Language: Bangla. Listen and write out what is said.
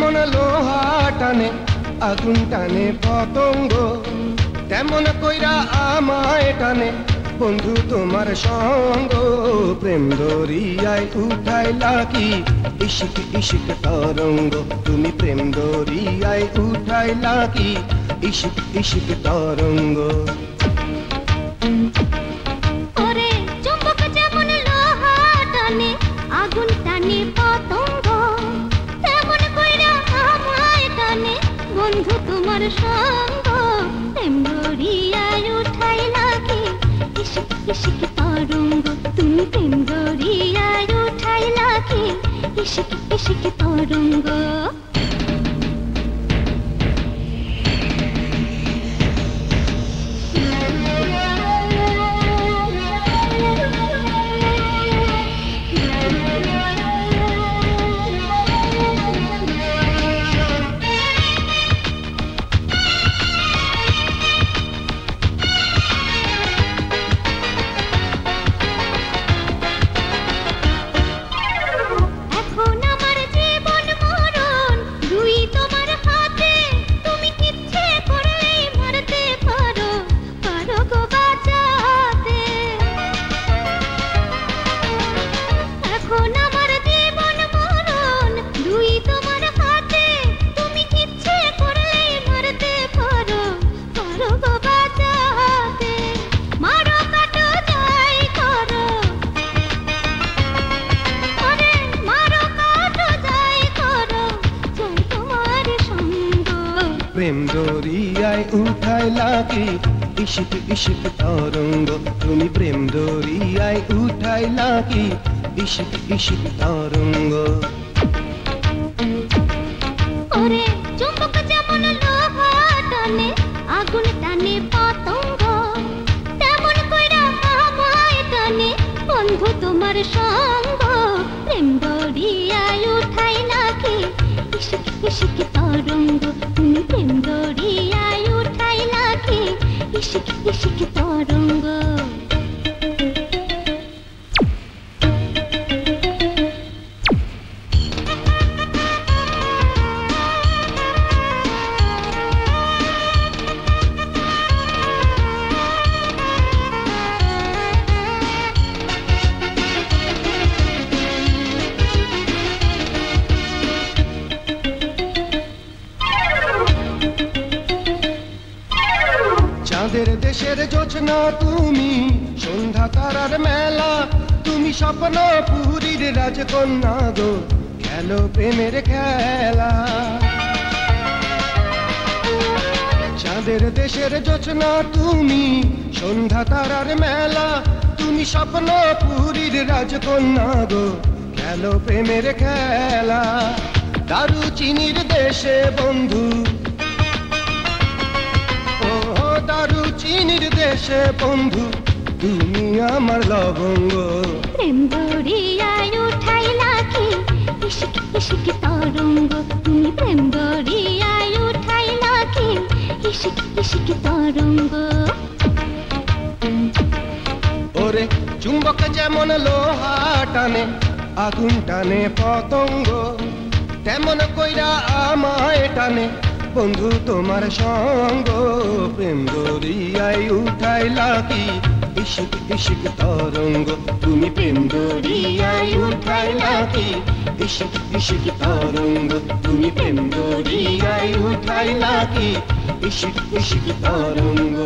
যেমন লোহা টানে আগুন টানে পতঙ্গ, তেমন কইরা আমায় টানে বন্ধু তোমার সঙ্গ। প্রেম দরিয়ায় উঠাইলা কি ইশিক ইশিক তরঙ্গ, তুমি প্রেম দরিয়ায় উঠাইলা কি ইশিক ইশিক তরঙ্গ। ওরে চুম্বক যেমন লোহা টানে আগুন টানে পতঙ্গ, তেমন কইরা আমায় টানে বন্ধু তোমার সঙ্গ। প্রেম দরিয়ায় উঠাইলা কি ইশিক ইশিক তরঙ্গ, তুমি প্রেম দরিয়ায় উঠাইলা কি ইশিক ইশিক তরঙ্গ। প্রেম দরিয়ায় উঠাইলা কি ইশিক ইশিক তরঙ্গ, তুমি প্রেম দরিয়ায় উঠাইলা কি ইশিক ইশিক তরঙ্গ। ওরে চুম্বক যেমন লোহা টানে আগুন টানে পতঙ্গ, তেমন কইরা আমায় টানে বন্ধু তোমার সঙ্গ। প্রেম দরিয়ায় উঠাইলা কি ইশিক ইশিক তরঙ্গ, তুমি প্রেম দরিয়ায় উঠাইলা কি ইশিক ইশিক তরঙ্গ। চাঁদের দেশের জোছনা তুমি, সন্ধ্যা তারার মেলা তুমি, স্বপ্ন পুরীর রাজকন্যা গো, খেলো প্রেমের খেলা। চাঁদের দেশের জোছনা তুমি, সন্ধ্যা তারার মেলা তুমি, স্বপ্ন পুরীর রাজকন্যা গো, খেলো প্রেমের খেলা। দারুচিনির দেশে বন্ধু, দারুচিনির দেশে বন্ধু, তুমি আমার লবঙ্গ। প্রেম দরিয়ায় উঠাইলা কি ইশিক ইশিক তরঙ্গ, তুমি প্রেম দরিয়ায় উঠাইলা কি ইশিক ইশিক তরঙ্গ। ওরে চুম্বক যেমন লোহা টানে আগুন টানে পতঙ্গ, তেমন কইরা আমায় টানে বন্ধু তোমার সঙ্গ। প্রেম দরিয়ায় উঠাইলা কি ইশিক ইশিক তরঙ্গ, তুমি প্রেম দরিয়ায় উঠাইলা কি ইশিক ইশিক তরঙ্গ, তুমি প্রেম দরিয়ায় উঠাইলা কি ইশিক ইশিক তরঙ্গ।